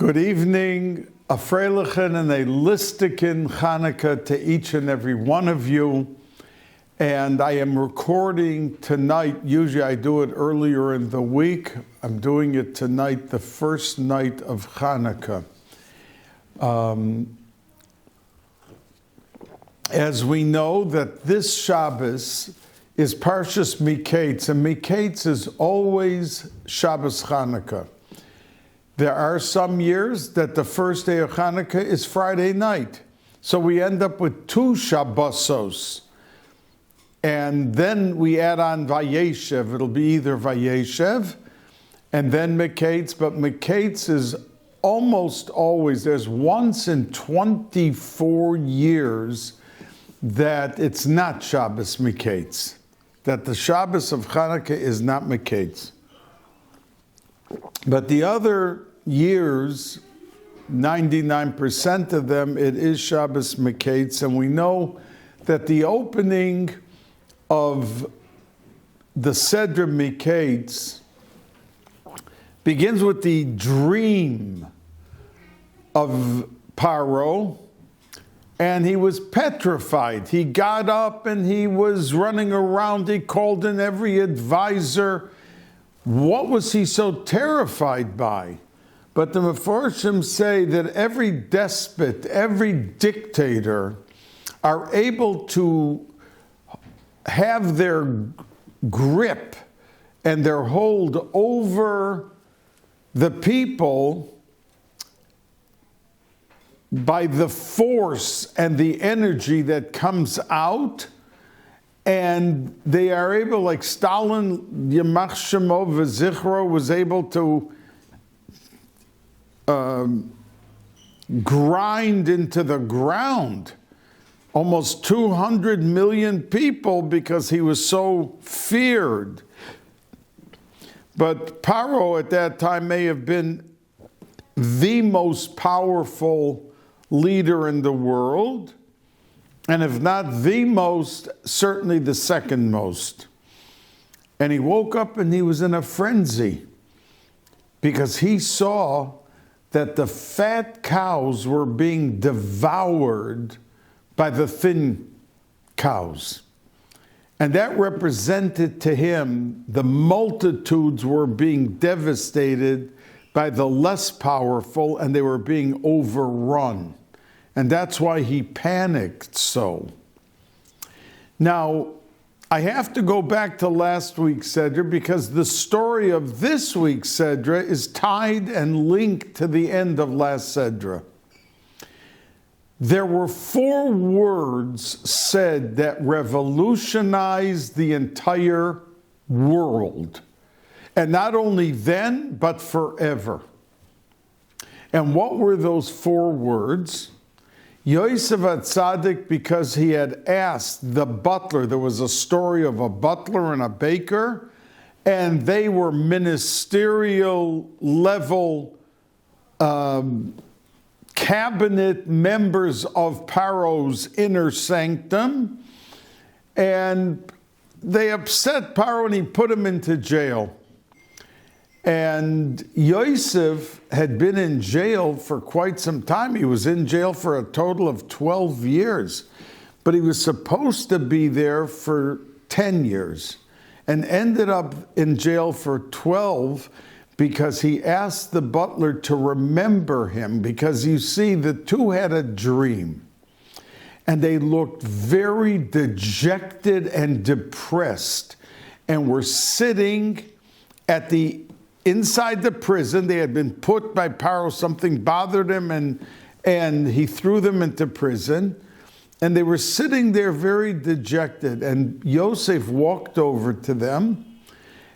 Good evening, a freilichen and a listikin Chanukah to each and every one of you. And I am recording tonight. Usually I do it earlier in the week. I'm doing it tonight, the first night of Chanukah. As we know that this Shabbos is Parshas Mikeitz, and Mikeitz is always Shabbos Chanukah. There are some years that the first day of Chanukah is Friday night. So we end up with two Shabbosos. And then we add on Vayeshev. It'll be either Vayeshev and then Mikeitz. But Mikeitz is almost always, there's once in 24 years that it's not Shabbos Mikeitz. That the Shabbos of Chanukah is not Mikeitz. But the other years, 99% of them, it is Shabbos Mikeitz, and we know that the opening of the Seder Mikeitz begins with the dream of Paro, and he was petrified. He got up and he was running around. He called in every advisor. What was he so terrified by? But the Meforshim say that every despot, every dictator are able to have their grip and their hold over the people by the force and the energy that comes out. And they are able, like Stalin, Yamach Shemo v'Zichro, was able to grind into the ground almost 200 million people because he was so feared. But Paro at that time may have been the most powerful leader in the world. And if not the most, certainly the second most. And he woke up and he was in a frenzy because he saw that the fat cows were being devoured by the thin cows. And that represented to him the multitudes were being devastated by the less powerful, and they were being overrun. And that's why he panicked so. Now, I have to go back to last week's Sedra because the story of this week's Sedra is tied and linked to the end of last Sedra. There were 4 words said that revolutionized the entire world. And not only then, but forever. And what were those 4 words? Yosef HaTzadik, because he had asked the butler, there was a story of a butler and a baker, and they were ministerial level cabinet members of Paro's inner sanctum, and they upset Paro and he put him into jail. And Yosef had been in jail for quite some time. He was in jail for a total of 12 years. But he was supposed to be there for 10 years and ended up in jail for 12 because he asked the butler to remember him. Because you see, the two had a dream. And they looked very dejected and depressed and were sitting at the inside the prison. They had been put by Paro, something bothered him, and he threw them into prison. And they were sitting there very dejected. And Yosef walked over to them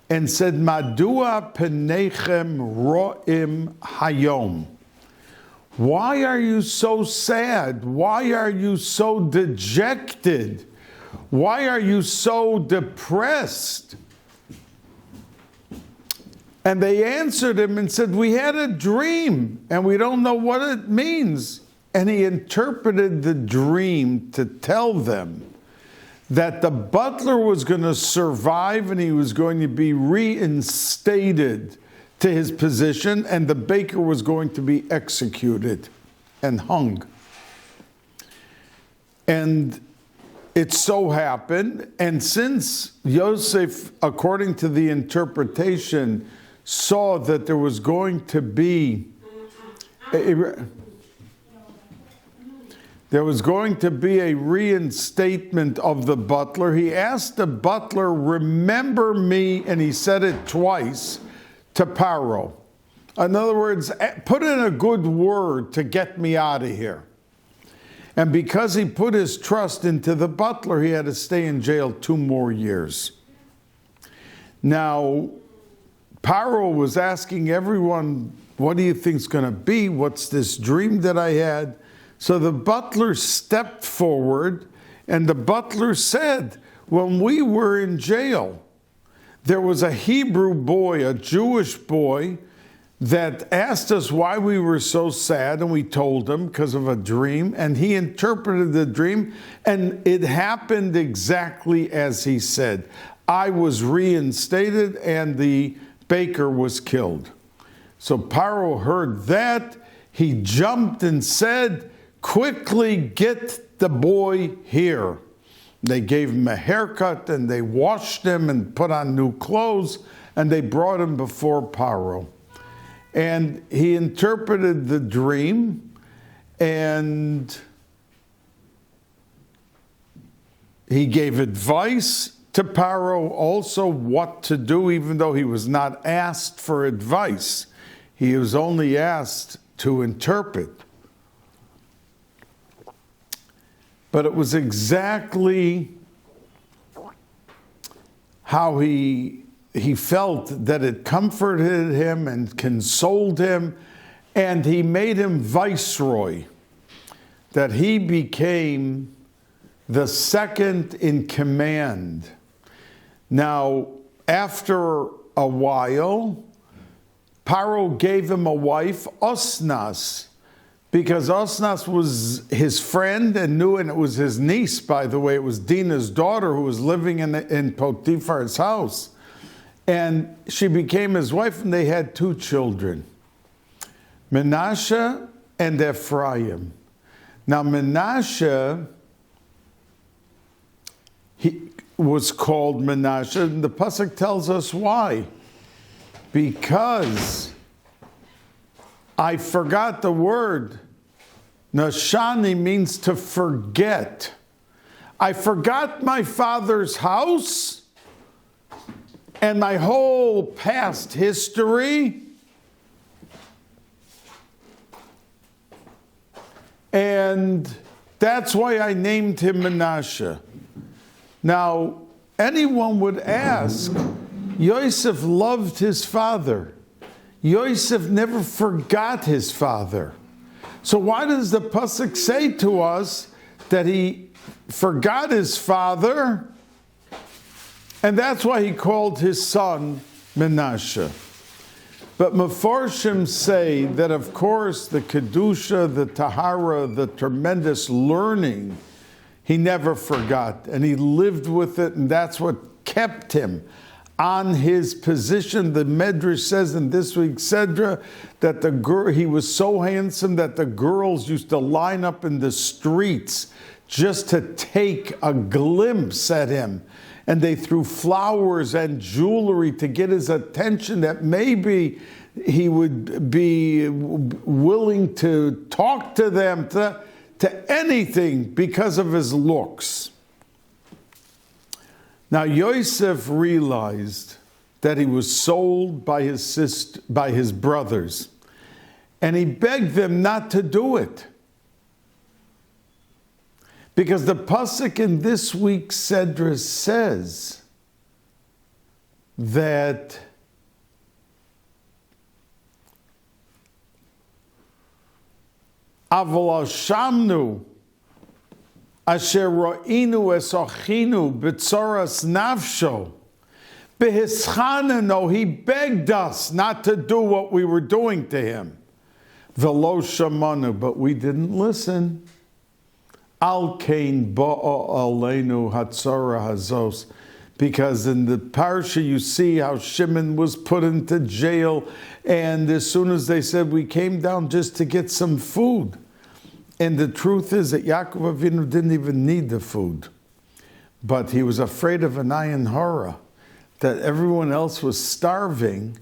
and said, Madua penechem ro'im hayom. Why are you so sad? Why are you so dejected? Why are you so depressed? And they answered him and said, we had a dream and we don't know what it means. And he interpreted the dream to tell them that the butler was going to survive and he was going to be reinstated to his position, and the baker was going to be executed and hung. And it so happened, and since Yosef, according to the interpretation, saw that there was going to be a reinstatement of the butler, he asked the butler, "Remember me," and he said it twice, to Paro. In other words, put in a good word to get me out of here. And because he put his trust into the butler, he had to stay in jail 2 more years. Now, Paro was asking everyone, what do you think's going to be? What's this dream that I had? So the butler stepped forward, and the butler said, when we were in jail, there was a Hebrew boy, a Jewish boy, that asked us why we were so sad, and we told him because of a dream, and he interpreted the dream, and it happened exactly as he said. I was reinstated, and the baker was killed. So Paro heard that. He jumped and said, "Quickly get the boy here." They gave him a haircut, and they washed him and put on new clothes, and they brought him before Paro. And he interpreted the dream, and he gave advice to Paro also what to do, even though he was not asked for advice. He was only asked to interpret. But it was exactly how he felt that it comforted him and consoled him, and he made him viceroy, that he became the second in command. Now, after a while, Paro gave him a wife, Osnas, because Osnas was his friend and knew, and it was his niece, by the way. It was Dinah's daughter who was living in Potiphar's house. And she became his wife, and they had 2 children, Menashe and Ephraim. Now, Menashe, he was called Menashe, and the pasuk tells us why. Because I forgot the word. Nashani means to forget. I forgot my father's house and my whole past history, and that's why I named him Menashe. Now, anyone would ask, Yosef loved his father. Yosef never forgot his father. So why does the pasuk say to us that he forgot his father? And that's why he called his son Menashe. But Mefarshim say that, of course, the Kedusha, the Tahara, the tremendous learning, he never forgot. And he lived with it, and that's what kept him on his position. The Medrash says in this week's Sedra that he was so handsome that the girls used to line up in the streets just to take a glimpse at him. And they threw flowers and jewelry to get his attention, that maybe he would be willing to talk to them, to anything because of his looks. Now, Yosef realized that he was sold by his brothers, and he begged them not to do it. Because the pasuk in this week's Sedra says that Aval shamnu asher ro'inu es achinu b'tzoras nafsho behischaneno, he begged us not to do what we were doing to him. V'lo shamanu, but we didn't listen. Al kain ba'a aleinu hatzara hazos, Because in the parsha you see how Shimon was put into jail, and as soon as they said, we came down just to get some food. And the truth is that Yaakov Avinu didn't even need the food. But he was afraid of an ayin hara, that everyone else was starving,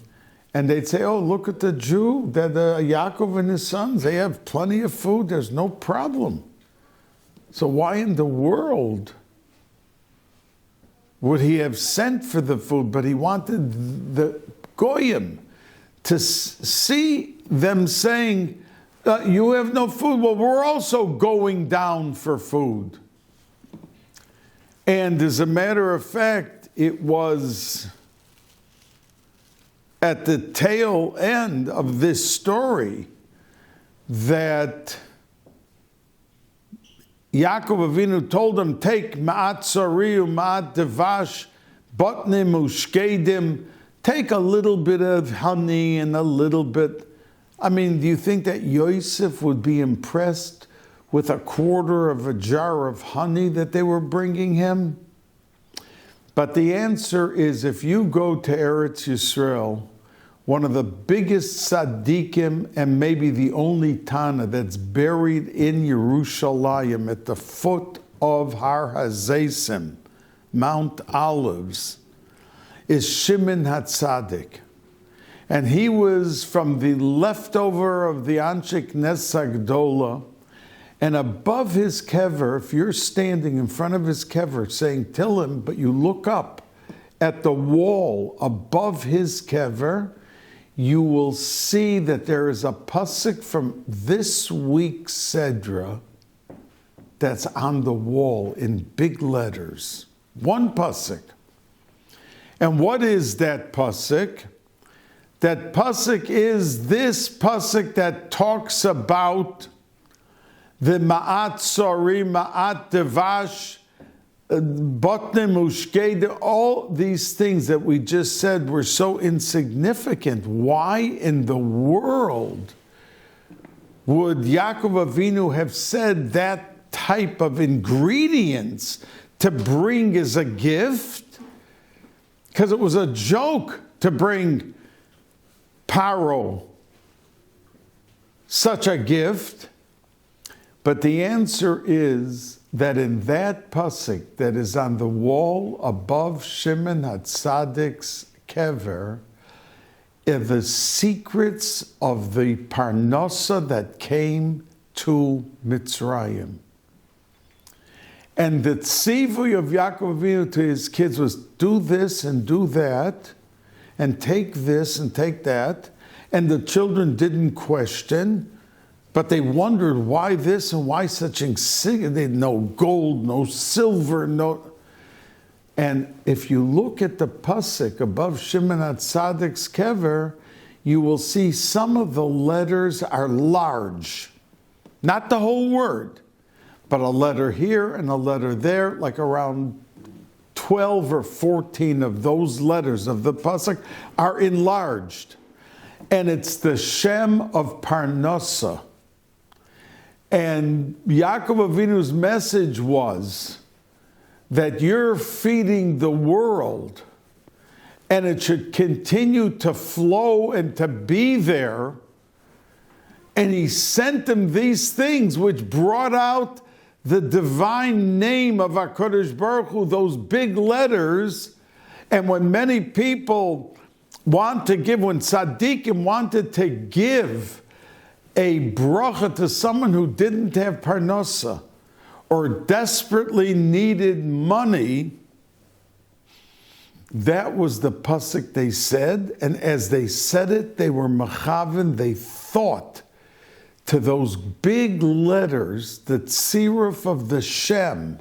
and they'd say, oh, look at the Jew, that Yaakov and his sons, they have plenty of food, there's no problem. So why in the world would he have sent for the food? But he wanted the Goyim to see them saying, you have no food. Well, we're also going down for food. And as a matter of fact, it was at the tail end of this story that Yaakov Avinu told them, take ma'at tzariu, ma'at devash, botnim ushkedim, take a little bit of honey and a little bit. I mean, do you think that Yosef would be impressed with a quarter of a jar of honey that they were bringing him? But the answer is, if you go to Eretz Yisrael, one of the biggest tzaddikim and maybe the only Tana that's buried in Yerushalayim at the foot of Har HaZeisim, Mount Olives, is Shimon HaTzadik. And he was from the leftover of the Anshe Knesset Gdola, and above his kever, if you're standing in front of his kever saying Tillim, but you look up at the wall above his kever, you will see that there is a pasuk from this week's Sedra that's on the wall in big letters. One pasuk. And what is that pasuk? That pasuk is this pasuk that talks about the ma'at sori, ma'at devash, botnim ushked, all these things that we just said were so insignificant. Why in the world would Yaakov Avinu have said that type of ingredients to bring as a gift? Because it was a joke to bring Paro such a gift. But the answer is that in that pasuk that is on the wall above Shimon HaTzadik's kever, are the secrets of the parnasa that came to Mitzrayim. And the tzivui of Yaakov Avinu to his kids was, do this and do that, and take this and take that. And the children didn't question, but they wondered why this and why such insignificant. They had no gold, no silver, no. And if you look at the pasuk above Shimon HaTzadik's kever, you will see some of the letters are large. Not the whole word, but a letter here and a letter there, like around 12 or 14 of those letters of the pasuk are enlarged. And it's the Shem of Parnasa. And Yaakov Avinu's message was that you're feeding the world, and it should continue to flow and to be there. And he sent them these things which brought out the divine name of HaKadosh Baruch Hu, those big letters. And when many people want to give, when tzaddikim wanted to give a bracha to someone who didn't have parnasa or desperately needed money, that was the pasuk they said. And as they said it, they were mechaven, they thought to those big letters, the tziruf of the Shem,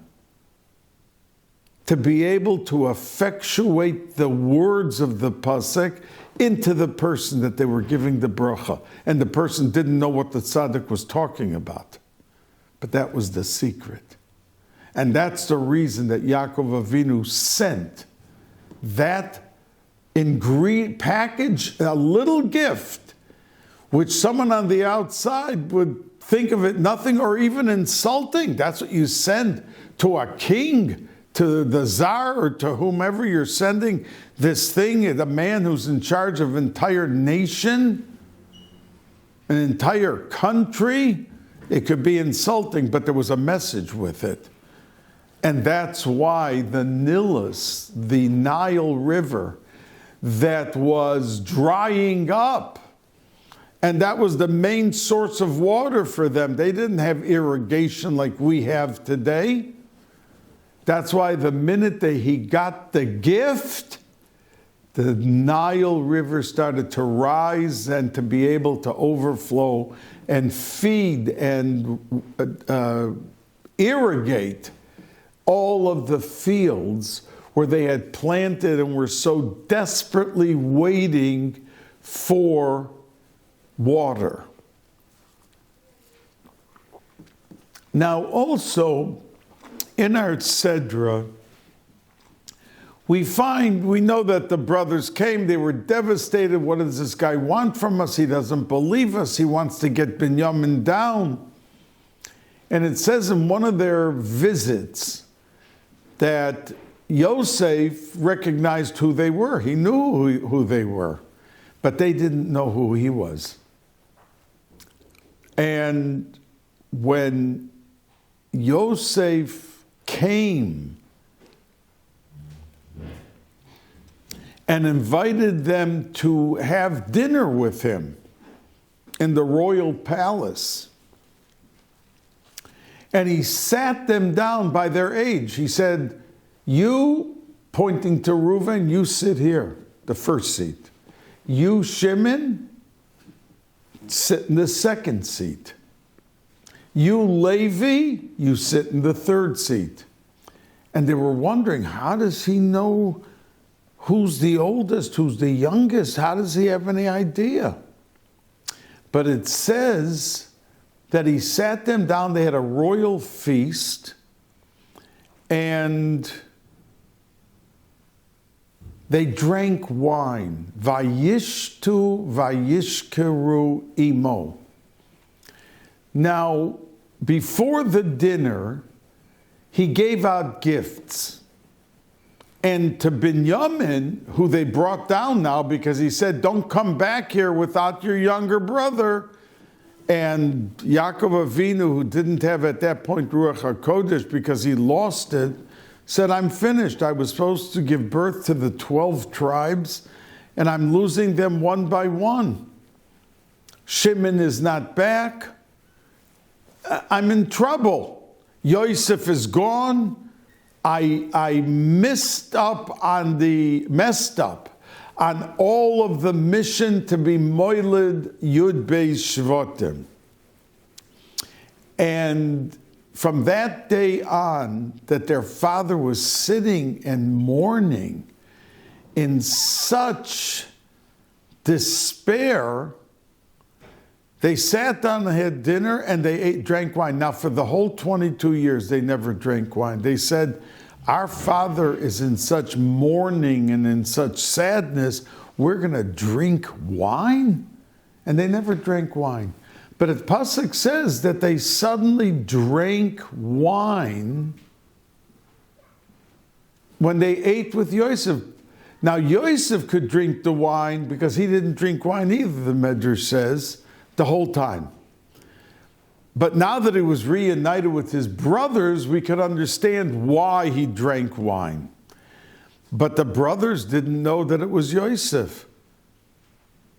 to be able to effectuate the words of the pasuk into the person that they were giving the bracha. And the person didn't know what the tzaddik was talking about. But that was the secret. And that's the reason that Yaakov Avinu sent that ingredient package, a little gift, which someone on the outside would think of it nothing or even insulting. That's what you send to a king to the czar or to whomever you're sending this thing, a man who's in charge of an entire nation, an entire country. It could be insulting, but there was a message with it. And that's why the Nilus, the Nile River, that was drying up, and that was the main source of water for them. They didn't have irrigation like we have today. That's why the minute that he got the gift, the Nile River started to rise and to be able to overflow and feed and irrigate all of the fields where they had planted and were so desperately waiting for water. Now also, in our Tzedra, we know that the brothers came, they were devastated. What does this guy want from us? He doesn't believe us. He wants to get Binyamin down. And it says in one of their visits that Yosef recognized who they were. He knew who they were, but they didn't know who he was. And when Yosef came and invited them to have dinner with him in the royal palace, and he sat them down by their age. He said, you, pointing to Reuven, you sit here, the first seat. You, Shimon, sit in the second seat. You, Levi, you sit in the third seat. And they were wondering, how does he know who's the oldest, who's the youngest? How does he have any idea? But it says that he sat them down, they had a royal feast, and they drank wine. Vayishtu vayishkeru imo. Now, before the dinner, he gave out gifts. And to Binyamin, who they brought down now because he said, don't come back here without your younger brother. And Yaakov Avinu, who didn't have at that point Ruach HaKodesh because he lost it, said, I'm finished. I was supposed to give birth to the 12 tribes, and I'm losing them one by one. Shimon is not back. I'm in trouble. Yosef is gone. I messed up on all of the mission to be Moiled Yud Beis Shvatim. And from that day on, that their father was sitting and mourning in such despair, they sat down and had dinner and they drank wine. Now, for the whole 22 years, they never drank wine. They said, our father is in such mourning and in such sadness, we're going to drink wine? And they never drank wine. But the pasuk says that they suddenly drank wine when they ate with Yosef. Now, Yosef could drink the wine because he didn't drink wine either, the Medrash says, the whole time. But now that he was reunited with his brothers, we could understand why he drank wine. But the brothers didn't know that it was Yosef.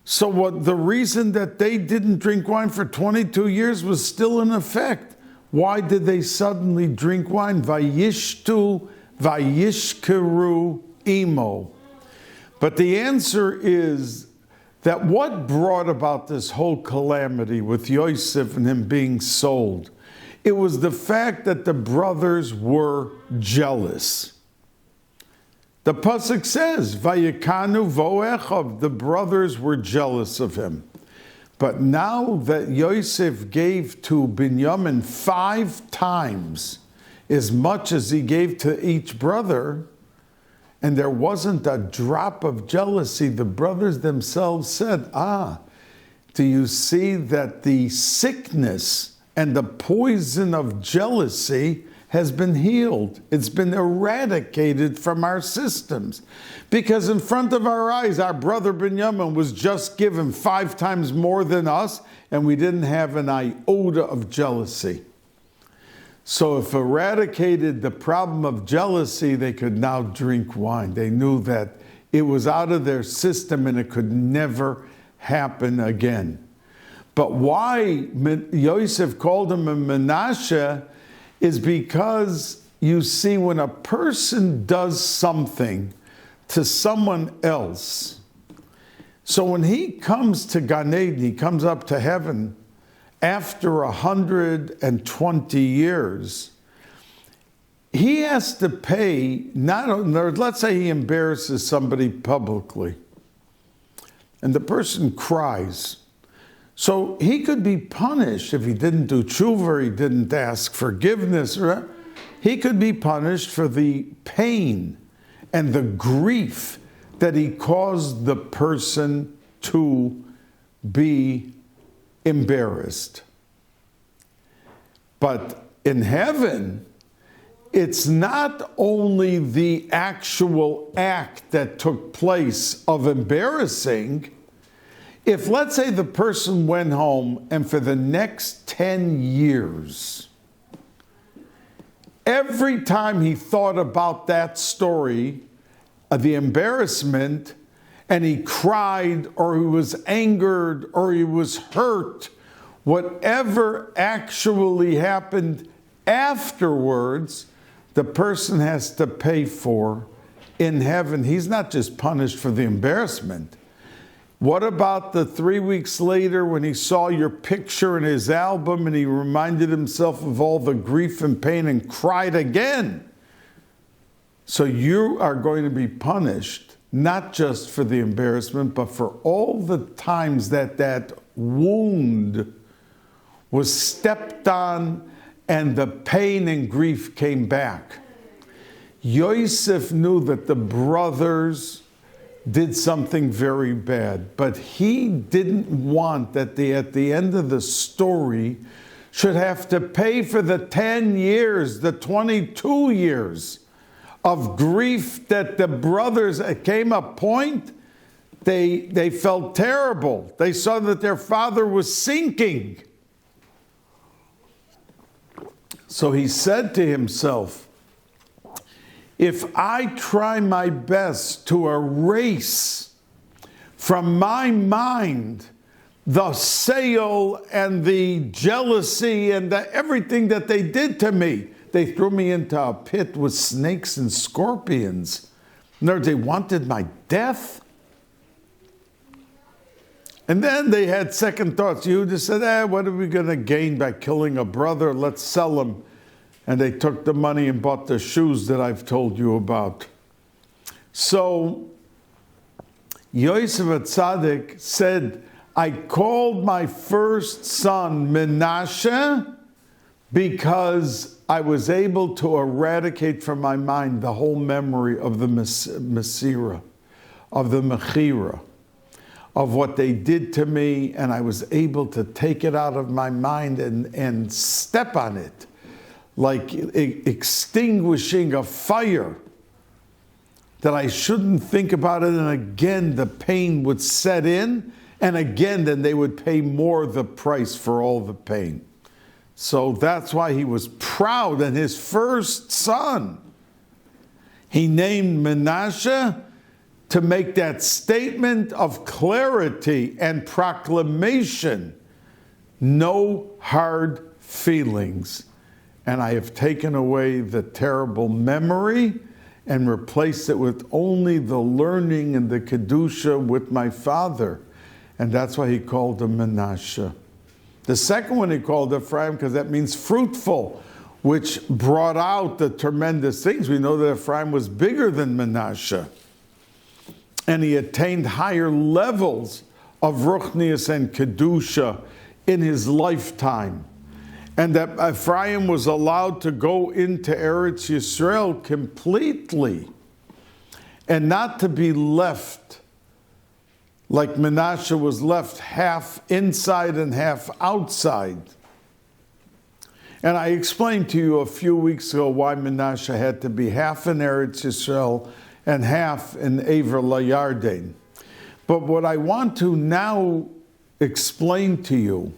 So the reason that they didn't drink wine for 22 years was still in effect. Why did they suddenly drink wine? Vayishtu, vayishkeru imo. But the answer is that what brought about this whole calamity with Yosef and him being sold? It was the fact that the brothers were jealous. The pasuk says, "Vayikanu vo'echav," the brothers were jealous of him. But now that Yosef gave to Binyamin 5 times as much as he gave to each brother, and there wasn't a drop of jealousy, the brothers themselves said, do you see that the sickness and the poison of jealousy has been healed. It's been eradicated from our systems. Because in front of our eyes, our brother Binyamin was just given 5 times more than us, and we didn't have an iota of jealousy. So if eradicated the problem of jealousy, they could now drink wine. They knew that it was out of their system and it could never happen again. But why Yosef called him a Menashe is because, you see, when a person does something to someone else, so when he comes to Gan Eden, he comes up to heaven after 120 years, he has to pay, let's say he embarrasses somebody publicly, and the person cries. So he could be punished if he didn't do tshuva, he didn't ask forgiveness. He could be punished for the pain and the grief that he caused the person to be embarrassed. But in heaven, it's not only the actual act that took place of embarrassing. If, let's say, the person went home and for the next 10 years, every time he thought about that story, the embarrassment, and he cried or he was angered or he was hurt, whatever actually happened afterwards, the person has to pay for in heaven. He's not just punished for the embarrassment. What about the 3 weeks later when he saw your picture in his album and he reminded himself of all the grief and pain and cried again? So you are going to be punished, not just for the embarrassment, but for all the times that that wound was stepped on and the pain and grief came back. Yosef knew that the brothers did something very bad, but he didn't want that they, at the end of the story, should have to pay for the 10 years, the 22 years of grief that the brothers, it came a point, they felt terrible. They saw that their father was sinking. So he said to himself, if I try my best to erase from my mind the sale and the jealousy and everything that they did to me, they threw me into a pit with snakes and scorpions. In other words, they wanted my death. And then they had second thoughts. Yehuda said, what are we going to gain by killing a brother? Let's sell him. And they took the money and bought the shoes that I've told you about. So Yosef HaTzadik said, I called my first son Menashe because I was able to eradicate from my mind the whole memory of the Mesira, of the Mechira, of what they did to me, and I was able to take it out of my mind and step on it, like extinguishing a fire, that I shouldn't think about it, and again the pain would set in, and again then they would pay more the price for all the pain. So that's why he was proud, and his first son he named Menashe to make that statement of clarity and proclamation. No hard feelings. And I have taken away the terrible memory and replaced it with only the learning and the Kedusha with my father. And that's why he called him Menashe. The second one he called Ephraim because that means fruitful, which brought out the tremendous things. We know that Ephraim was bigger than Menashe. And he attained higher levels of Ruchnius and Kedusha in his lifetime. And that Ephraim was allowed to go into Eretz Yisrael completely and not to be left like Menashe was left half inside and half outside. And I explained to you a few weeks ago why Menashe had to be half in Eretz Yisrael and half in Ever LaYarden. But what I want to now explain to you,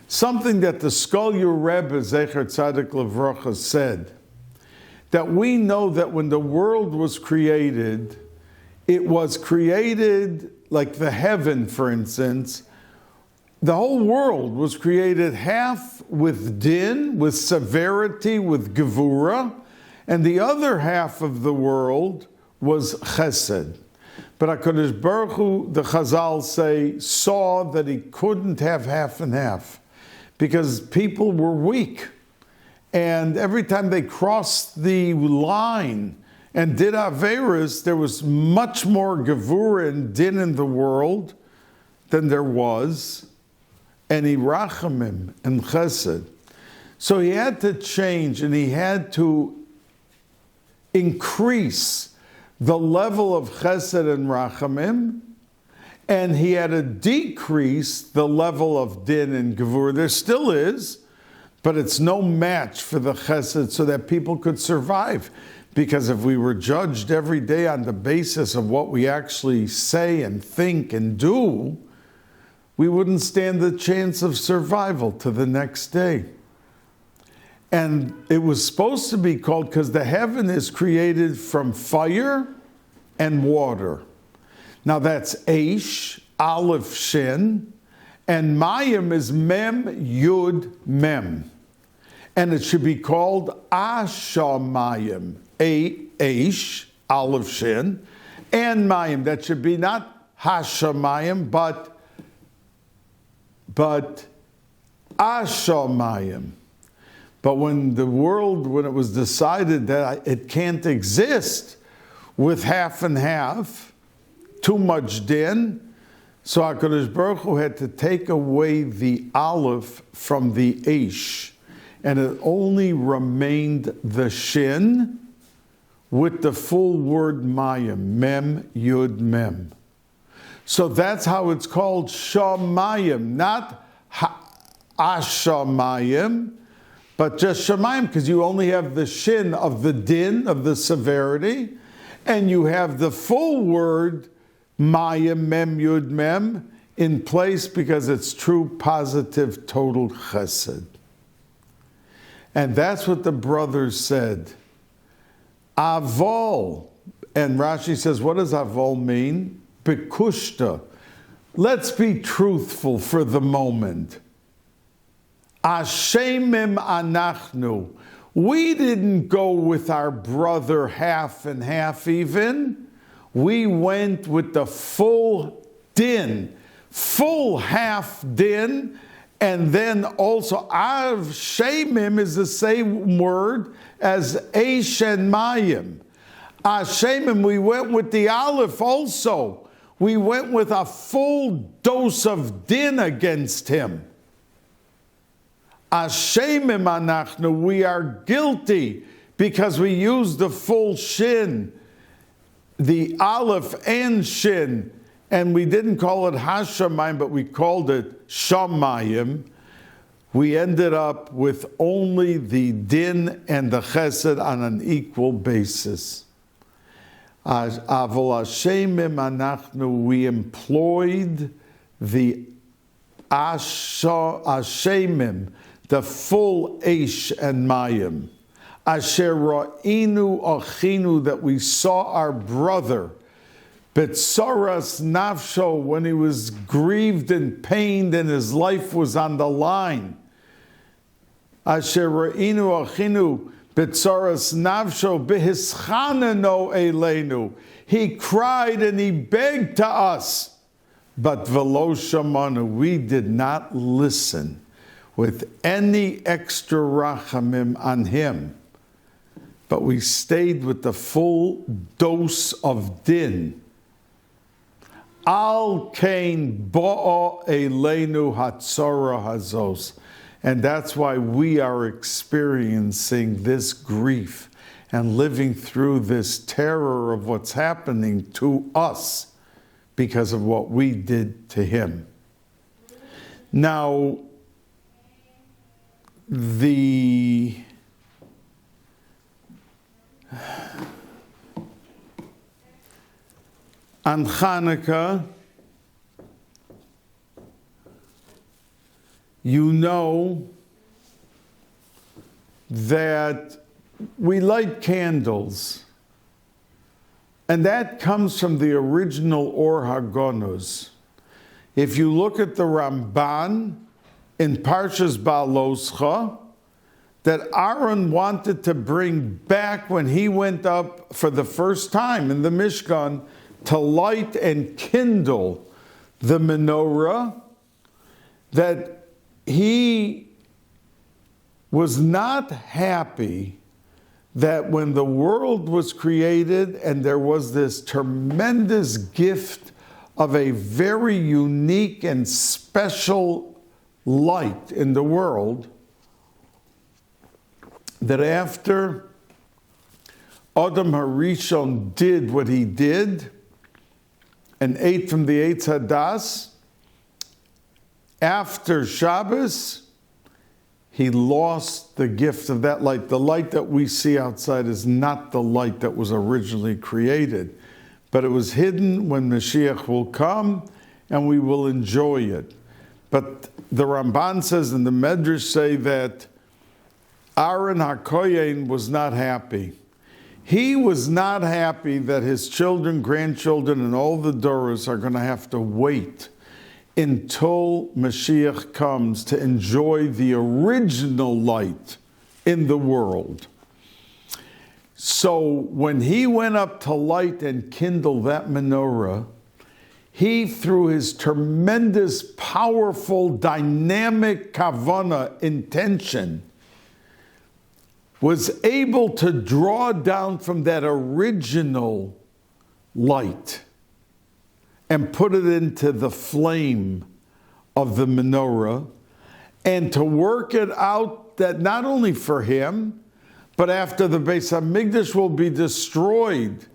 something that the Skolyer Rebbe Zecher Tzadik Levracha said, that we know that when the world was created, it was created like the heaven, for instance. The whole world was created half with din, with severity, with gevura, and the other half of the world was chesed. But HaKadosh Baruch Hu, the Chazal say, saw that he couldn't have half and half because people were weak. And every time they crossed the line and did Averas, there was much more gevura and din in the world than there was any rachamim and chesed. So he had to change and he had to increase the level of chesed and rachamim, and he had to decrease the level of din and gevura. There still is, but it's no match for the chesed so that people could survive. Because if we were judged every day on the basis of what we actually say and think and do, we wouldn't stand the chance of survival to the next day. And it was supposed to be called, because the heaven is created from fire and water. Now that's Aish, Aleph, Shin, and Mayim is Mem, Yud, Mem. And it should be called Ashamayim, Aish, Aleph, Shin, and Mayim. That should be not Hashamayim, but Ashamayim. But when the world, when it was decided that it can't exist with half and half, too much din, so HaKadosh Baruch Hu had to take away the Aleph from the Aish, and it only remained the Shin with the full word Mayim, Mem, Yud, Mem. So that's how it's called Shamayim, not Ashamayim, but just Shamayim, because you only have the Shin of the din, of the severity, and you have the full word Mayim, Mem, Yud, Mem in place because it's true, positive, total chesed. And that's what the brothers said. Avol, and Rashi says, what does Avol mean? Bekushta. Let's be truthful for the moment. Ashemim anachnu. We didn't go with our brother half and half even. We went with the full din, full half din, and then also av shemim is the same word as Aish and Mayim. Ashemim, we went with the Aleph also. We went with a full dose of din against him. Ashemim anachnu, we are guilty because we used the full shin, the Aleph and shin, and we didn't call it Hashamayim, but we called it Shamayim. We ended up with only the din and the chesed on an equal basis. Avol Hashemim anachnu, we employed the Hashemim, the full Aish and Mayim. Asher ra'inu achinu, that we saw our brother, Betzoras nafsho, when he was grieved and pained and his life was on the line. Asher ra'inu achinu, Betzoras nafsho, behischaneno eleinu. He cried and he begged to us, but velo shamanu, we did not listen with any extra rachamim on him, but we stayed with the full dose of din. Al kain bo'o eleinu hatzora hazos. And that's why we are experiencing this grief and living through this terror of what's happening to us because of what we did to him. Now, the on Chanukah, you know that we light candles, and that comes from the original Or HaGonus. If you look at the Ramban in Parshas Baaloscha, that Aaron wanted to bring back when he went up for the first time in the Mishkan to light and kindle the menorah, that he was not happy that when the world was created and there was this tremendous gift of a very unique and special light in the world, that after Adam HaRishon did what he did and ate from the Eitz Hadas, after Shabbos, he lost the gift of that light. The light that we see outside is not the light that was originally created, but it was hidden when Mashiach will come and we will enjoy it. But the Ramban says and the Medrash say that Aaron HaKohen was not happy. He was not happy that his children, grandchildren, and all the Doros are going to have to wait until Mashiach comes to enjoy the original light in the world. So when he went up to light and kindle that menorah, he, through his tremendous, powerful, dynamic kavana, intention, was able to draw down from that original light and put it into the flame of the menorah, and to work it out that not only for him, but after the Bais HaMikdash will be destroyed,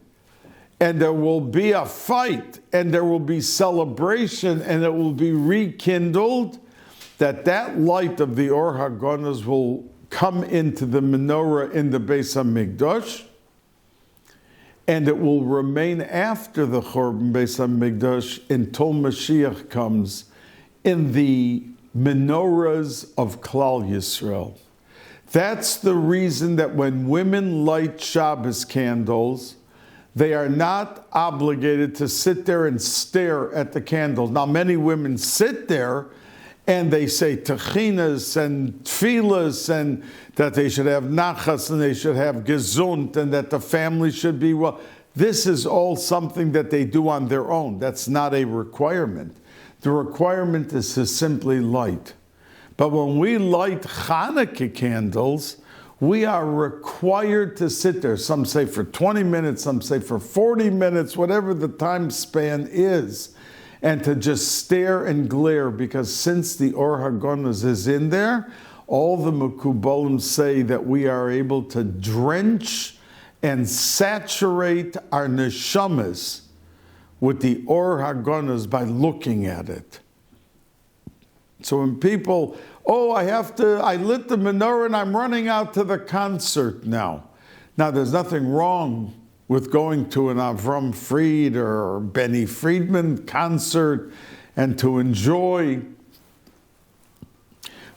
and there will be a fight, and there will be celebration, and it will be rekindled, that light of the Or HaGonos will come into the menorah in the Bais HaMikdash, and it will remain after the Churban Bais HaMikdash until Mashiach comes in the menorahs of Klal Yisrael. That's the reason that when women light Shabbos candles, they are not obligated to sit there and stare at the candles. Now, many women sit there and they say techinas and tfilas, and that they should have nachas, and they should have gezunt, and that the family should be well. This is all something that they do on their own. That's not a requirement. The requirement is to simply light. But when we light Chanukah candles, we are required to sit there. Some say for 20 minutes, some say for 40 minutes, whatever the time span is, and to just stare and glare, because since the Or HaGonos is in there, all the Mekubalim say that we are able to drench and saturate our neshamas with the Or HaGonos by looking at it. So when people, I lit the menorah and I'm running out to the concert now. Now there's nothing wrong with going to an Avram Fried or Benny Friedman concert and to enjoy,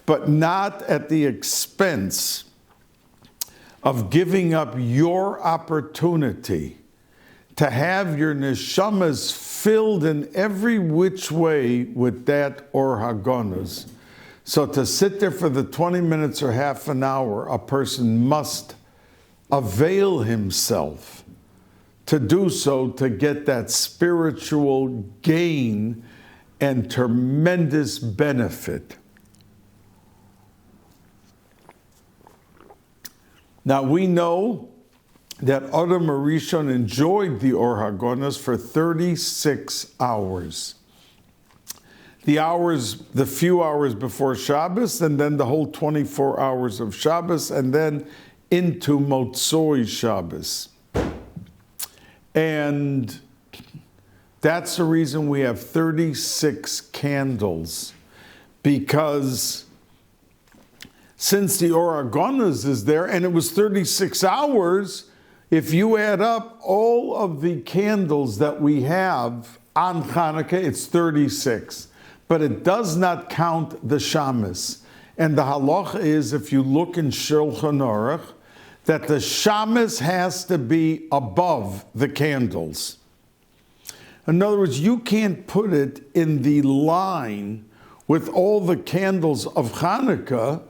but not at the expense of giving up your opportunity to have your neshamas filled in every which way with that Or HaGonos. So to sit there for the 20 minutes or half an hour, a person must avail himself to do so, to get that spiritual gain and tremendous benefit. Now we know that Adam HaRishon enjoyed the Or HaGonos for 36 hours. The few hours before Shabbos, and then the whole 24 hours of Shabbos, and then into Motzoi Shabbos. And that's the reason we have 36 candles, because since the Or HaGonos is there, and it was 36 hours, if you add up all of the candles that we have on Chanukah, it's 36. But it does not count the shamas. And the halacha is, if you look in Shulchan Aruch, that the shamas has to be above the candles. In other words, you can't put it in the line with all the candles of Chanukah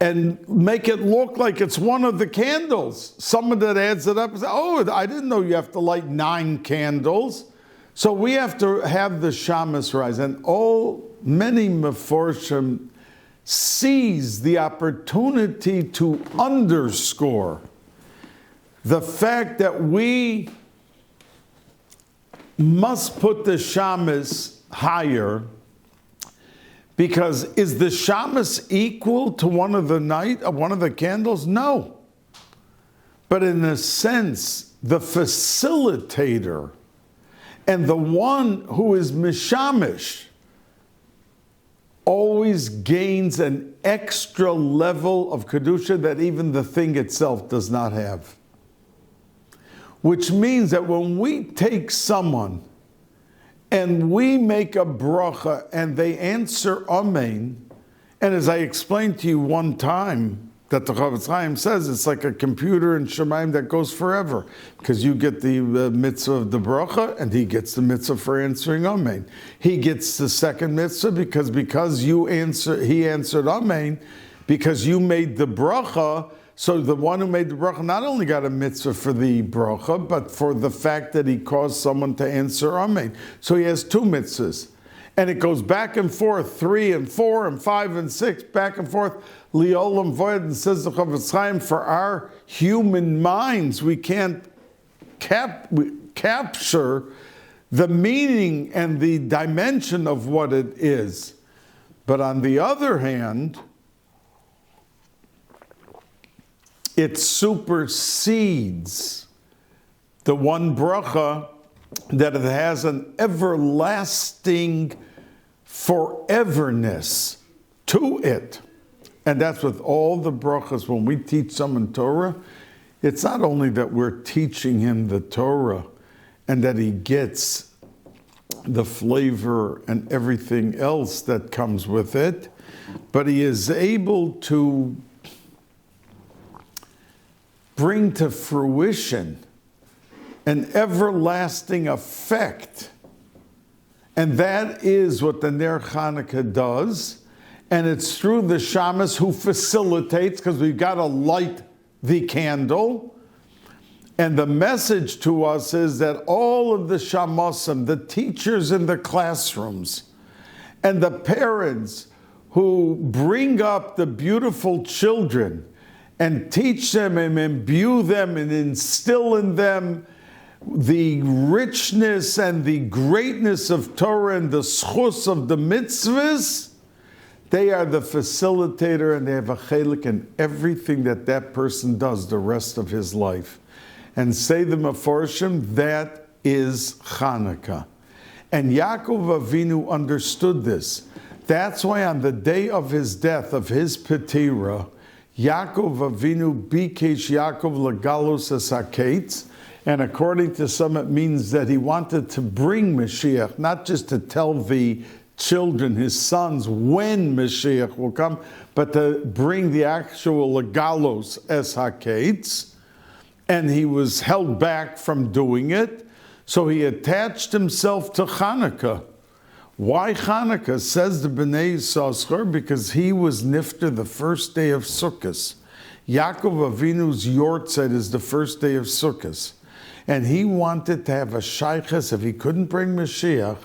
and make it look like it's one of the candles. Someone that adds it up and says, oh, I didn't know you have to light 9 candles. So we have to have the shamas rise. And many meforshim seize the opportunity to underscore the fact that we must put the shamas higher, because is the shamas equal to one of the candles? No. But in a sense, the facilitator and the one who is mishamish always gains an extra level of kedusha that even the thing itself does not have. Which means that when we take someone and we make a bracha and they answer amen, and as I explained to you one time, that the Chavetz Chaim says it's like a computer in Shemaim that goes forever, because you get the mitzvah of the bracha and he gets the mitzvah for answering amen. He gets the second mitzvah because he answered amen, because you made the bracha. So the one who made the bracha not only got a mitzvah for the bracha, but for the fact that he caused someone to answer amen. So he has 2 mitzvahs. And it goes back and forth, 3 and 4 and 5 and 6, back and forth. Liolam void, and says the Chavetz Chaim, for our human minds, we can't capture the meaning and the dimension of what it is. But on the other hand, it supersedes the one bracha that it has an everlasting foreverness to it. And that's with all the brachas. When we teach someone Torah, it's not only that we're teaching him the Torah and that he gets the flavor and everything else that comes with it, but he is able to bring to fruition an everlasting effect. And that is what the Ner Chanukah does. And it's through the shamas who facilitates, because we've got to light the candle. And the message to us is that all of the shamasim, the teachers in the classrooms, and the parents who bring up the beautiful children and teach them and imbue them and instill in them the richness and the greatness of Torah and the schus of the mitzvahs, they are the facilitator, and they have a chelik in everything that person does the rest of his life. And say the Meforshim, that is Chanukah. And Yaakov Avinu understood this. That's why on the day of his death, of his petira, Yaakov Avinu bikesh Yaakov legalos es hakeitz. And according to some, it means that he wanted to bring Mashiach, not just to tell the children, his sons, when Mashiach will come, but to bring the actual legalos es hakeitz. And he was held back from doing it, so he attached himself to Chanukah. Why Chanukah? Says the Bnei Yissaschar, because he was nifter the first day of Sukkot. Yaakov Avinu's yortzeit is the first day of Sukkot. And he wanted to have a shaykhs, if he couldn't bring Mashiach,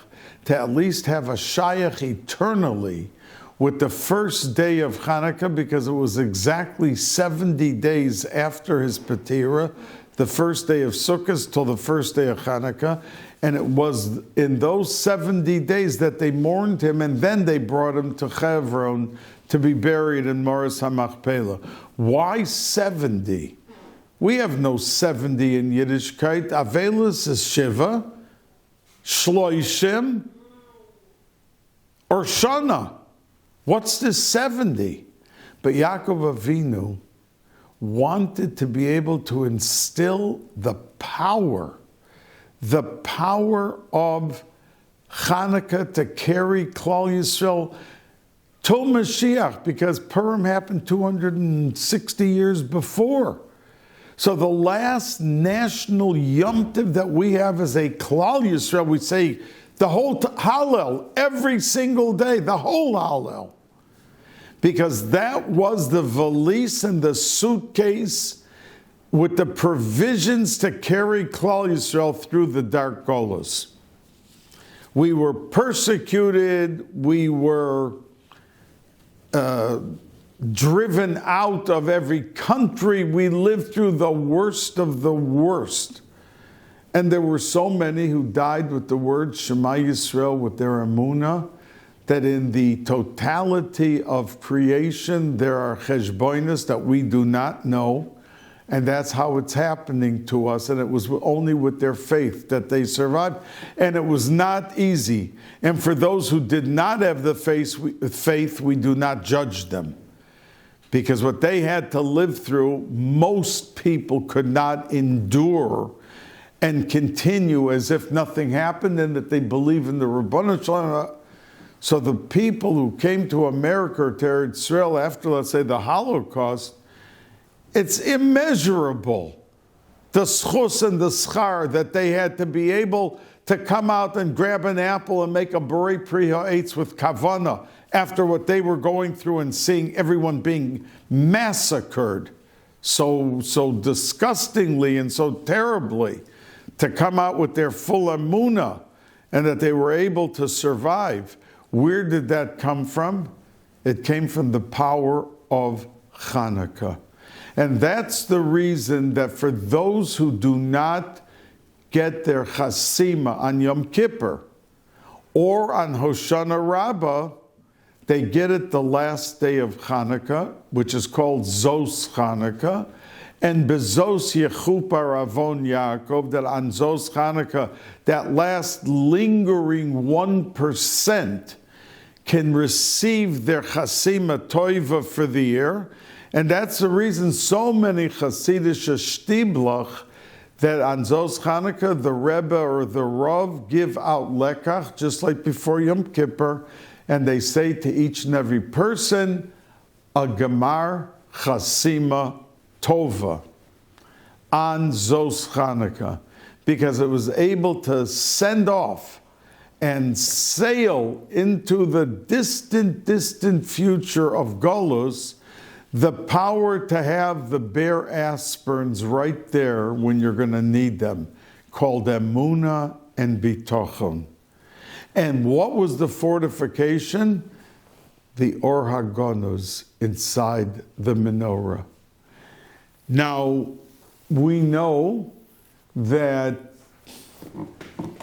to at least have a shaykh eternally with the first day of Chanukah, because it was exactly 70 days after his petira, the first day of Sukkot till the first day of Chanukah. And it was in those 70 days that they mourned him, and then they brought him to Hebron to be buried in Moras HaMachpelah. Why 70? We have no 70 in Yiddishkeit. Avelis is Shiva, Shloishim, or Shana. What's this 70? But Yaakov Avinu wanted to be able to instill the power of Chanukah to carry Klal Yisrael till Mashiach, because Purim happened 260 years before. So the last national Yom Tov that we have as a Klal Yisrael, we say the whole Hallel, every single day, the whole Hallel. Because that was the valise and the suitcase with the provisions to carry Klal Yisrael through the dark Golos. We were persecuted, we were driven out of every country. We lived through the worst of the worst. And there were so many who died with the word Shema Yisrael, with their emunah, that in the totality of creation, there are cheshbonos that we do not know. And that's how it's happening to us. And it was only with their faith that they survived. And it was not easy. And for those who did not have the faith, we do not judge them. Because what they had to live through, most people could not endure and continue as if nothing happened and that they believe in the Rabbanu Shalom. So the people who came to America or to Israel after, let's say, the Holocaust, it's immeasurable, the schus and the schar that they had to be able to come out and grab an apple and make a borei pri ha'etz with kavana after what they were going through and seeing everyone being massacred so disgustingly and so terribly, to come out with their full emunah and that they were able to survive. Where did that come from? It came from the power of Chanukah. And that's the reason that for those who do not get their chasima on Yom Kippur or on Hoshana Rabbah, they get it the last day of Chanukah, which is called Zos Chanukah, and Bezos Yechupa Avon Yaakov, that on Zos Chanukah, that last lingering 1% can receive their chasima toiva for the year. And that's the reason so many Chassidish Shtiblach that on Zos Chanukah, the Rebbe or the Rav give out lekach, just like before Yom Kippur, and they say to each and every person, a Gemar Chasima Tova on Zos Chanukah, because it was able to send off and sail into the distant future of Golus, the power to have the bare aspirins right there when you're going to need them, called emunah and bitochon. And what was the fortification? The Or HaGonos inside the menorah. Now, we know that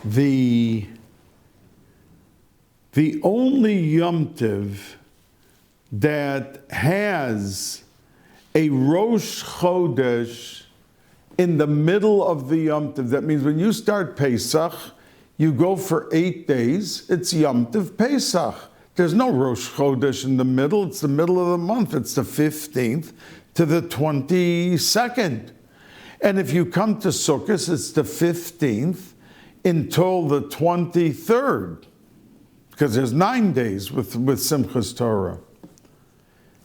the only Yom Tov that has a Rosh Chodesh in the middle of the Yom Tov. That means when you start Pesach, you go for 8 days, it's Yom Tov Pesach. There's no Rosh Chodesh in the middle, it's the middle of the month, it's the 15th to the 22nd. And if you come to Sukkot, it's the 15th until the 23rd, because there's 9 days with Simchas Torah.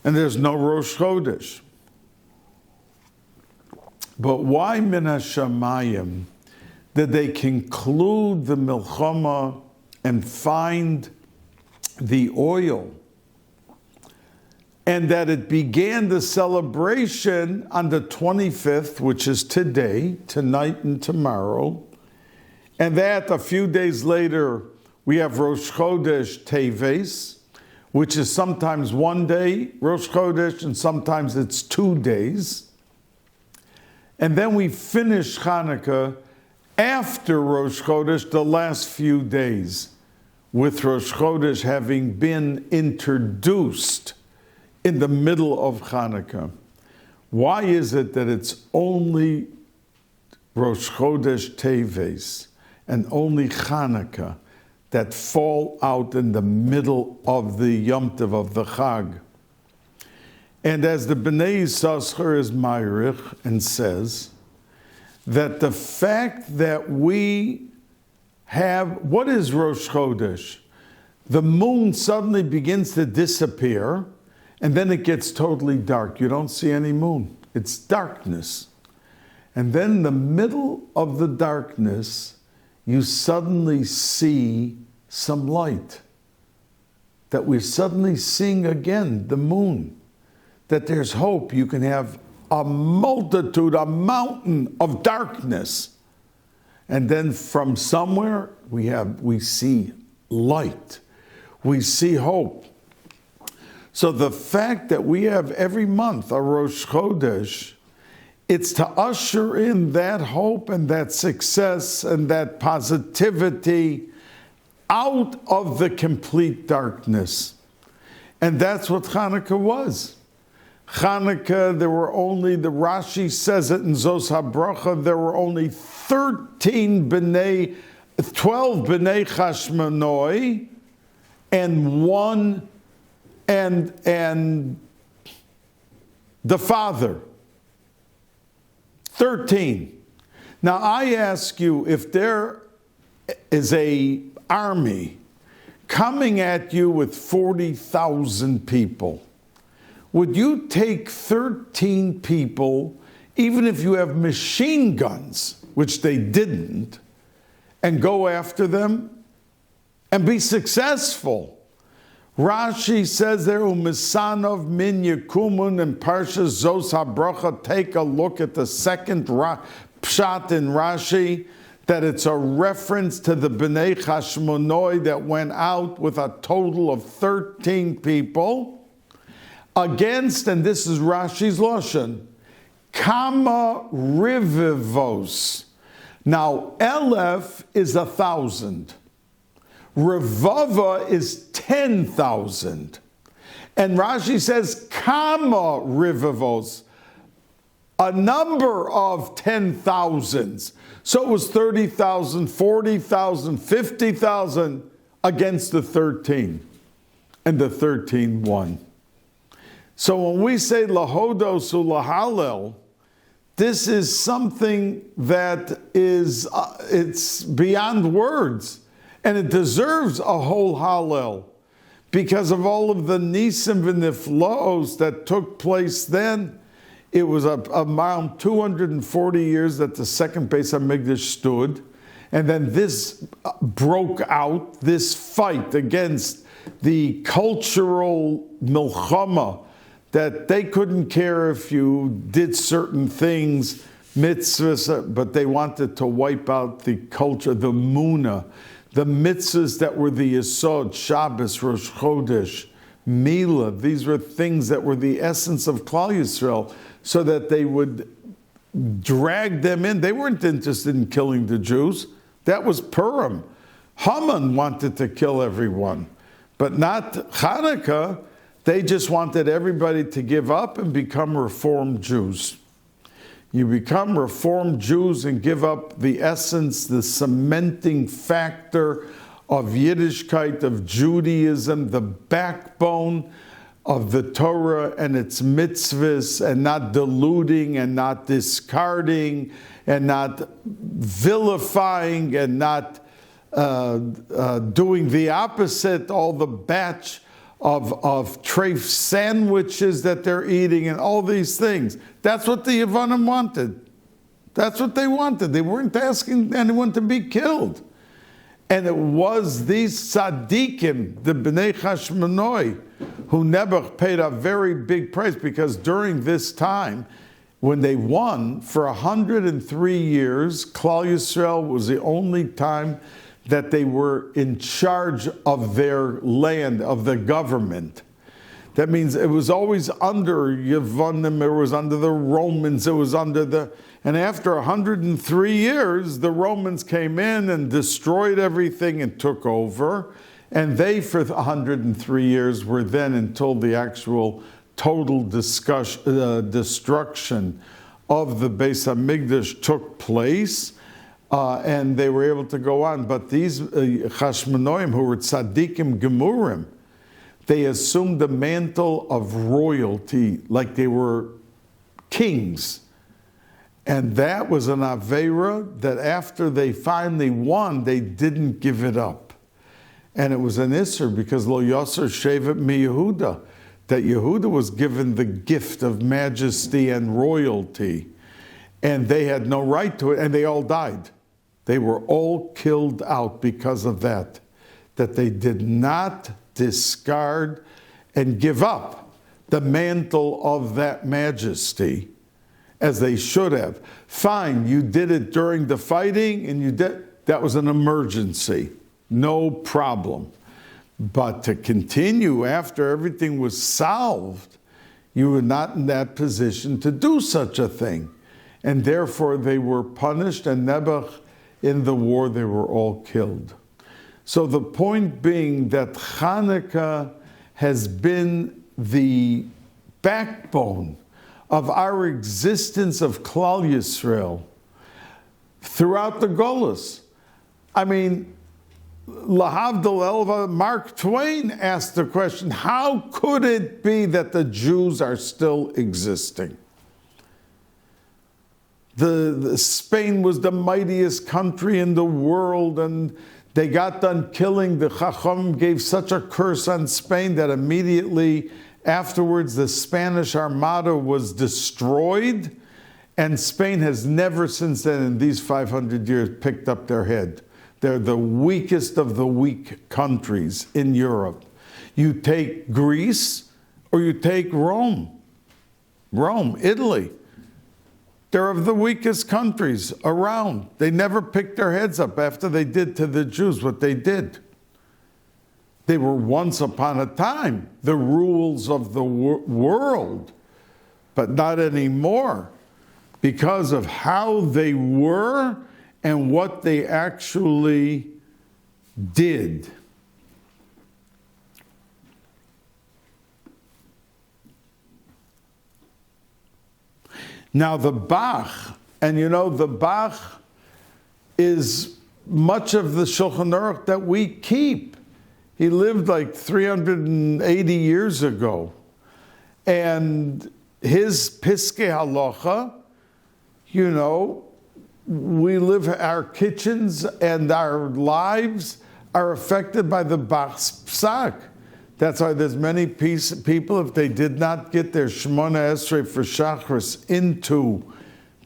And there's no Rosh Chodesh. But why min hashamayim did they conclude the milchama and find the oil? And that it began the celebration on the 25th, which is today, tonight and tomorrow. And that a few days later, we have Rosh Chodesh Teves, which is sometimes 1 day, Rosh Chodesh, and sometimes it's 2 days. And then we finish Chanukah after Rosh Chodesh, the last few days, with Rosh Chodesh having been introduced in the middle of Chanukah. Why is it that it's only Rosh Chodesh Teves and only Chanukah that fall out in the middle of the Yom Tov of the Chag? And as the Bnei Yissaschar is Myrich and says that the fact that we have, what is Rosh Chodesh? The moon suddenly begins to disappear and then it gets totally dark. You don't see any moon. It's darkness. And then in the middle of the darkness, you suddenly see some light. That we're suddenly seeing again the moon. That there's hope. You can have a multitude, a mountain of darkness. And then from somewhere we see light. We see hope. So the fact that we have every month a Rosh Chodesh, it's to usher in that hope and that success and that positivity out of the complete darkness. And that's what Chanukah was. Chanukah, there were only, the Rashi says it in Zos HaBracha, there were only 12 Bnei Chashmonai, and one, and the father. 13. Now I ask you, if there is a army coming at you with 40,000 people, would you take 13 people, even if you have machine guns, which they didn't, and go after them and be successful? Rashi says there, Umisanov min Yekumun and Parsha Zos HaBracha. Take a look at the second pshat in Rashi, that it's a reference to the Bnei Chashmonai that went out with a total of 13 people against, and this is Rashi's Lashon, Kama Rivivos. Now, Elef is 1,000. Revava is 10,000. And Rashi says, Kama Rivivos, a number of 10,000s. So it was 30,000, 40,000, 50,000 against the 13. And the 13 won. So when we say Lahodos Ulahalel, this is something that is, it's beyond words. And it deserves a whole Hallel because of all of the Nisim v'Niflaos that took place then. It was around 240 years that the second Bais Hamikdash stood. And then this broke out, this fight against the cultural milchama, that they couldn't care if you did certain things, mitzvahs, but they wanted to wipe out the culture, the Muna. The mitzvahs that were the Yesod, Shabbos, Rosh Chodesh, Mila, these were things that were the essence of Klal Yisrael, so that they would drag them in. They weren't interested in killing the Jews. That was Purim. Haman wanted to kill everyone, but not Chanukah. They just wanted everybody to give up and become Reformed Jews. You become Reformed Jews and give up the essence, the cementing factor of Yiddishkeit, of Judaism, the backbone of the Torah and its mitzvahs, and not diluting and not discarding and not vilifying and not doing the opposite, all the batch of treif sandwiches that they're eating and all these things. That's what the Yevanim wanted. That's what they wanted. They weren't asking anyone to be killed. And it was these tzaddikim, the Bnei Chashmonai, who Nebuch paid a very big price, because during this time, when they won, for 103 years, Klal Yisrael was the only time that they were in charge of their land, of the government. That means it was always under Yevanim, it was under the Romans, it was under the... And after 103 years, the Romans came in and destroyed everything and took over. And they, for 103 years, were then until the actual total destruction of the Bais Hamikdash took place. And they were able to go on. But these Chashmonoim, who were tzaddikim gemurim, they assumed the mantle of royalty like they were kings. And that was an Aveira that after they finally won, they didn't give it up. And it was an Isser because Lo Yosser Shevet Mi Yehuda, that Yehuda was given the gift of majesty and royalty. And they had no right to it, and they all died. They were all killed out because of that they did not discard and give up the mantle of that majesty as they should have. Fine, you did it during the fighting, and that was an emergency. No problem. But to continue after everything was solved, you were not in that position to do such a thing. And therefore they were punished, and Nebuch, in the war, they were all killed. So the point being that Chanukah has been the backbone of our existence of Klal Yisrael throughout the Golus. I mean, Lahavdil Elva, Mark Twain asked the question, how could it be that the Jews are still existing? Spain was the mightiest country in the world, and they got done killing. The Chacham gave such a curse on Spain that immediately afterwards the Spanish Armada was destroyed, and Spain has never since then, in these 500 years, picked up their head. They're the weakest of the weak countries in Europe. You take Greece or you take Rome, Italy. They're of the weakest countries around. They never picked their heads up after they did to the Jews what they did. They were once upon a time the rules of the world, but not anymore because of how they were and what they actually did. Now the Bach, and you know the Bach is much of the Shulchan Aruch that we keep. He lived like 380 years ago. And his Piskei Halacha, you know, we live, our kitchens and our lives are affected by the Bach's Psak. That's why there's many people, if they did not get their Shemona Esrei for Shachris into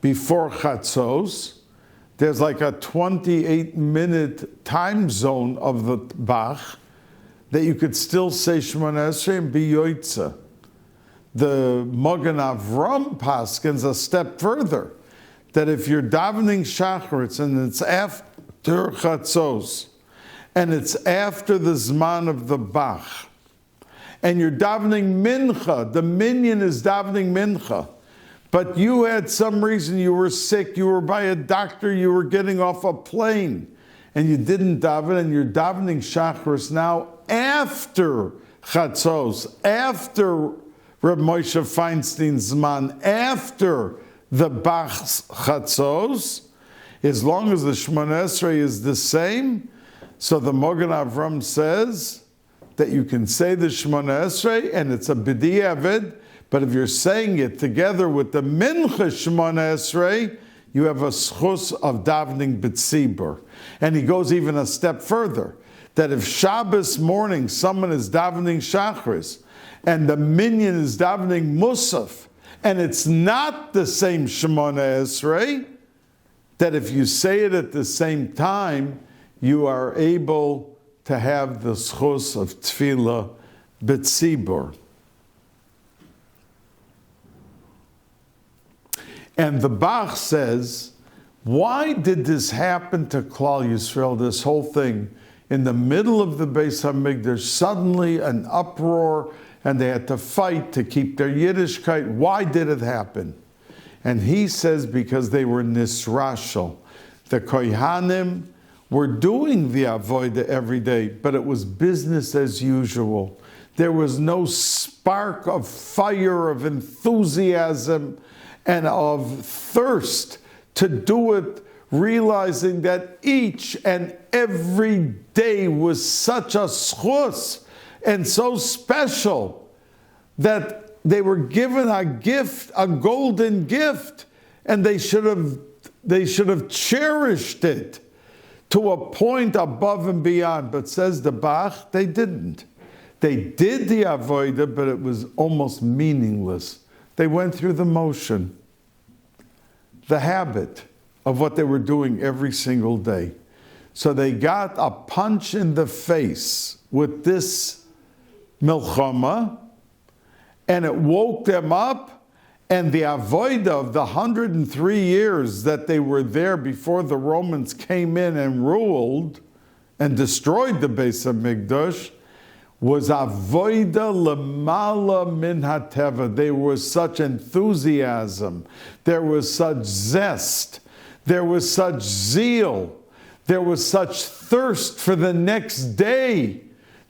before Chatzos, there's like a 28-minute time zone of the Bach that you could still say Shemona Esrei and be Yoitza. The Magen Avram paskins a step further, that if you're davening Shachritz and it's after Chatzos, and it's after the Zman of the Bach, and you're davening Mincha, the minyan is davening Mincha, but you had some reason, you were sick, you were by a doctor, you were getting off a plane, and you didn't daven, and you're davening Shachris now after Chatzos, after Reb Moshe Feinstein's Zman, after the Bach's Chatzos, as long as the Shemona Esrei is the same, so the Magen Avram says that you can say the Shemona Esrei and it's a b'diavad, but if you're saying it together with the Mincha Shemona Esrei, you have a schus of davening b'tzibur. And he goes even a step further, that if Shabbos morning someone is davening Shachris and the minyan is davening Musaf, and it's not the same Shemona Esrei, that if you say it at the same time, you are able to have the schus of tefillah b'tzibur. And the Bach says, why did this happen to Klal Yisrael, this whole thing? In the middle of the Beis HaMikdash, suddenly an uproar, and they had to fight to keep their Yiddishkeit. Why did it happen? And he says because they were nisrashal. The Kohanim were doing the avodah every day, but it was business as usual. There was no spark of fire, of enthusiasm, and of thirst to do it, realizing that each and every day was such a schus, and so special that they were given a gift, a golden gift, and they should have cherished it to a point above and beyond. But says the Bach, they didn't. They did the avodah, but it was almost meaningless. They went through the motion, the habit of what they were doing every single day. So they got a punch in the face with this milchama, and it woke them up, and the avodah of the 103 years that they were there before the Romans came in and ruled and destroyed the Bais Hamikdash was avodah lemala min hateva. There was such enthusiasm, there was such zest, there was such zeal, there was such thirst for the next day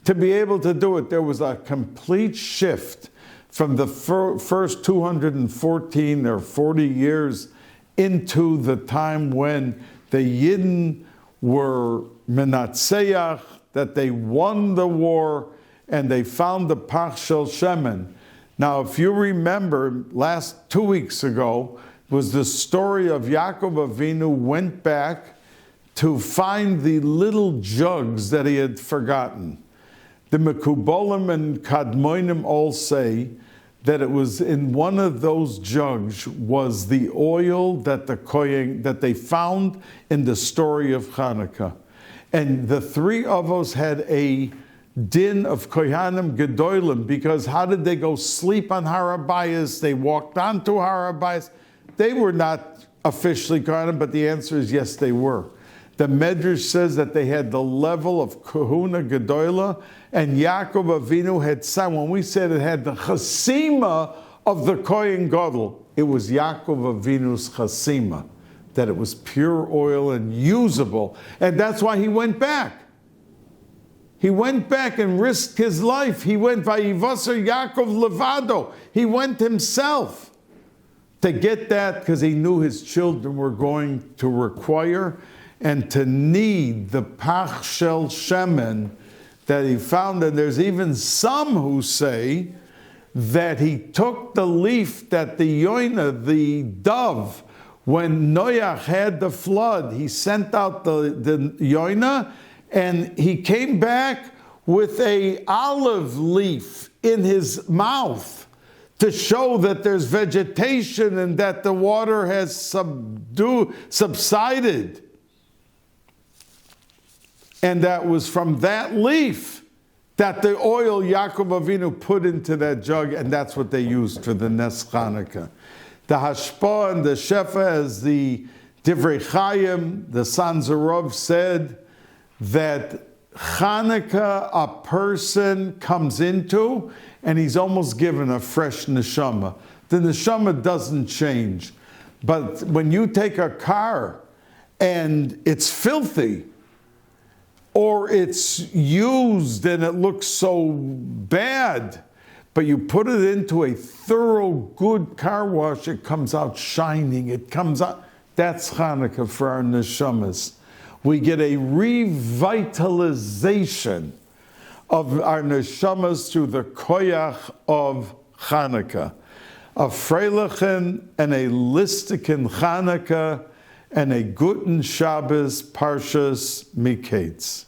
to be able to do it. There was a complete shift from the first 214 or 40 years into the time when the Yidden were menatseach, that they won the war, and they found the Pach Shel Shemen. Now, if you remember, last 2 weeks ago was the story of Yaakov Avinu went back to find the little jugs that he had forgotten. The Mekubolim and Kadmonim all say that it was in one of those jugs was the oil that that they found in the story of Chanukah. And the three avos had a din of Kohanim Gedolim, because how did they go sleep on Har HaBayis? They walked onto Har HaBayis. They were not officially Kohanim, but the answer is yes, they were. The Medrash says that they had the level of Kahuna Gedola, and Yaakov Avinu had some. When we said it had the Chasima of the Kohen Gadol, it was Yaakov Avinu's Chasima, that it was pure oil and usable. And that's why he went back. He went back and risked his life. He went Vayivasar Yaakov Levado. He went himself to get that, because he knew his children were going to require and to need the Pach Shel Shemen that he found. And there's even some who say that he took the leaf that the Yoina, the dove, when Noach had the flood, he sent out the Yoina, and he came back with an olive leaf in his mouth to show that there's vegetation and that the water has subsided. And that was from that leaf that the oil Yaakov Avinu put into that jug, and that's what they used for the Nes Chanukah. The Hashpah and the Shefa, as the Divrei Chaim, the Sanzarov said, that Chanukah a person comes into, and he's almost given a fresh neshama. The neshama doesn't change. But when you take a car and it's filthy, or it's used and it looks so bad, but you put it into a thorough, good car wash, it comes out shining. It comes out. That's Chanukah for our neshamas. We get a revitalization of our neshamas through the koyach of Chanukah. A freilichen and a listikin Chanukah and a guten Shabbos Parshas Mikeitz.